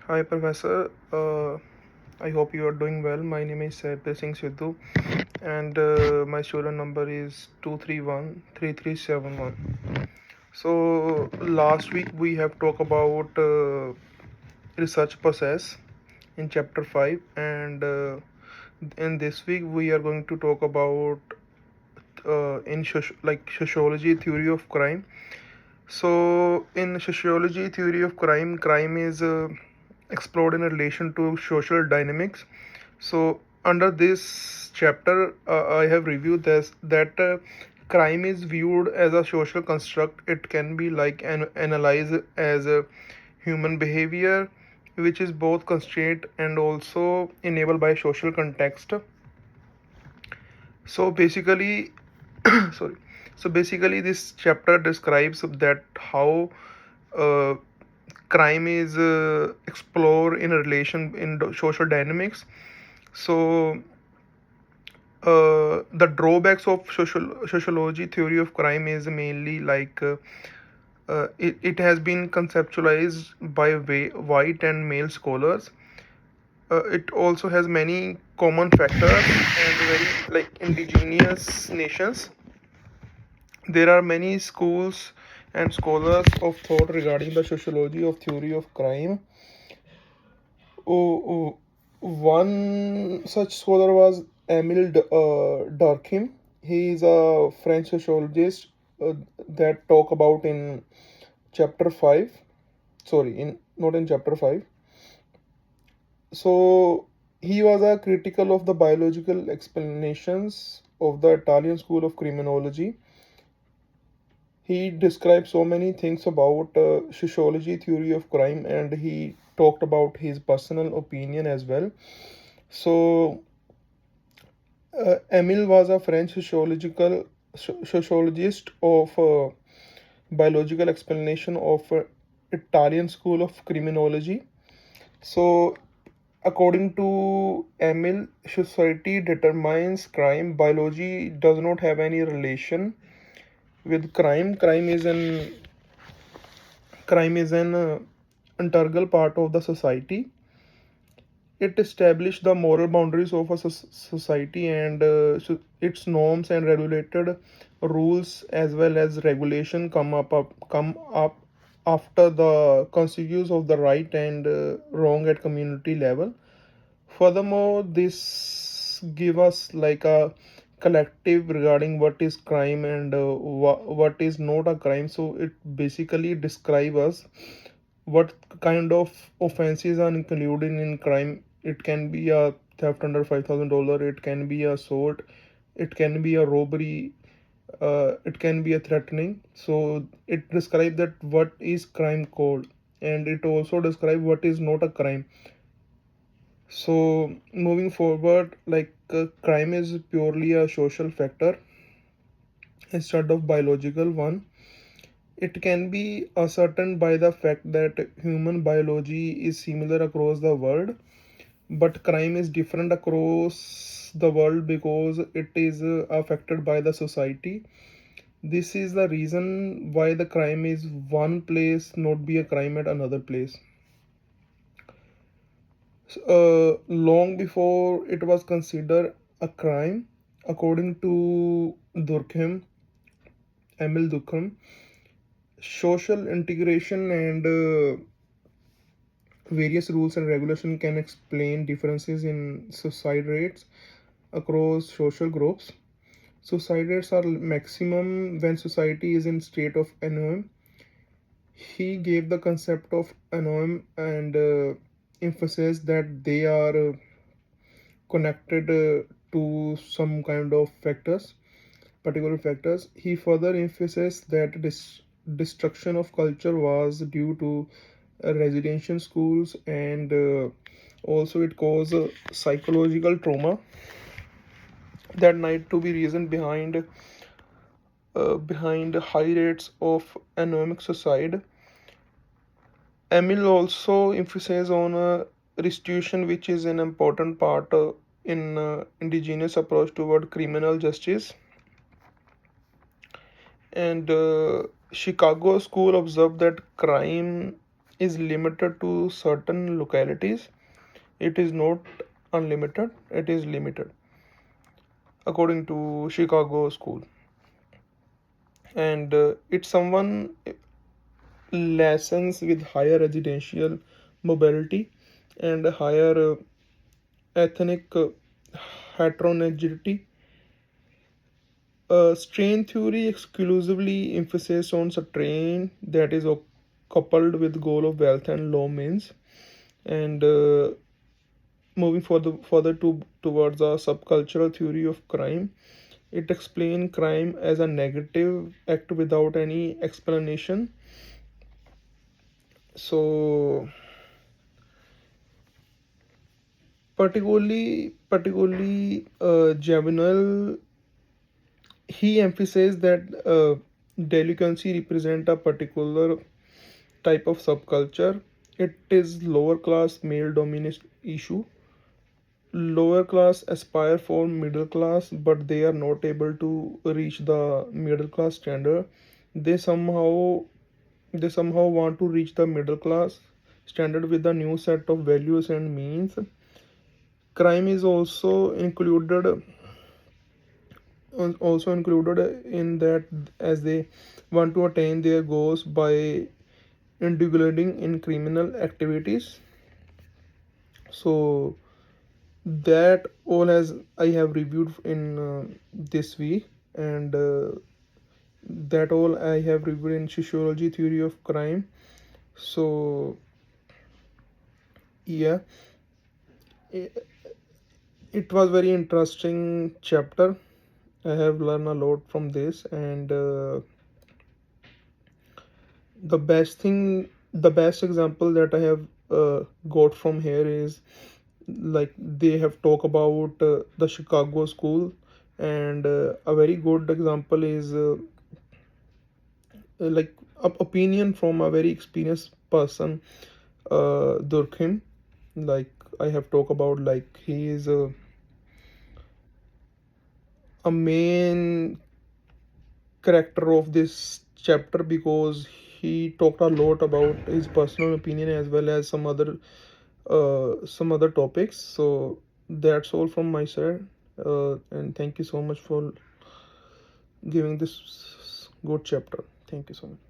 Hi, Professor. I hope you are doing well. My name is Saibir Singh Sidhu, and my student number is 2313371. So, last week we have talked about research process in chapter 5, and in this week we are going to talk about sociology theory of crime. So, in sociology theory of crime, crime is explored in relation to social dynamics. So, under this chapter, I have reviewed this that crime is viewed as a social construct. It can be analyzed as a human behavior, which is both constrained and also enabled by social context. So basically, sorry. So basically, this chapter describes that how uh, crime is explored in a relation in the social dynamics. So the drawbacks of sociology theory of crime is mainly it has been conceptualized by white and male scholars. It also has many common factors and very indigenous nations. There are many schools and scholars of thought regarding the sociology of theory of crime. One such scholar was Emile Durkheim. He is a French sociologist that talk about in chapter 5. Sorry, in not in chapter 5. So he was a critical of the biological explanations of the Italian school of criminology. He described so many things about sociology theory of crime, and he talked about his personal opinion as well. So Emile was a French sociologist of biological explanation of Italian school of criminology. So according to Emile, society determines crime. Biology does not have any relation with crime. Crime is an integral part of the society. It established the moral boundaries of a society, and its norms and regulated rules as well as regulation come up after the consequences of the right and wrong at community level. Furthermore, this give us like a collective regarding what is crime and what is not a crime. So it basically describe us what kind of offenses are included in crime. It can be a theft under $5,000. It can be assault. It can be a robbery. It can be a threatening. So it describe that what is crime called, and it also describe what is not a crime. So moving forward, crime is purely a social factor instead of biological one. It can be ascertained by the fact that human biology is similar across the world, but crime is different across the world because it is affected by the society. This is the reason why the crime is one place not be a crime at another place. Long before it was considered a crime, according to Durkheim, Emil Durkheim, social integration and various rules and regulation can explain differences in suicide rates across social groups. Suicide rates are maximum when society is in state of anomia. He gave the concept of anomia and emphasized that they are connected to some kind of factors, particular factors. He further emphasized that destruction of culture was due to residential schools, and also it caused psychological trauma that need to be reason behind high rates of anomic suicide. Emil also emphasized on restitution, which is an important part in indigenous approach toward criminal justice. And Chicago School observed that crime is limited to certain localities. It is not unlimited, it is limited according to Chicago School. And it's someone lessons with higher residential mobility and higher ethnic heterogeneity. Strain theory exclusively emphasizes on strain that is coupled with goal of wealth and low means, and moving further towards a subcultural theory of crime. It explains crime as a negative act without any explanation. So particularly Juvenal, he emphasized that delinquency represent a particular type of subculture. It is lower class male dominant issue. Lower class aspire for middle class, but they are not able to reach the middle class standard. They somehow they somehow want to reach the middle class standard with a new set of values and means. Crime is also included in that, as they want to attain their goals by indulging in criminal activities. So that all as I have reviewed in this week, and that all I have reviewed in sociology theory of crime. So yeah, it, it was very interesting chapter. I have learned a lot from this, and the best example that I have got from here is, like, they have talked about the Chicago school, and a very good example is like opinion from a very experienced person, Durkheim. Like, I have talked about, like, he is a main character of this chapter because he talked a lot about his personal opinion as well as some other topics. So that's all from my side, and thank you so much for giving this good chapter. Thank you so much.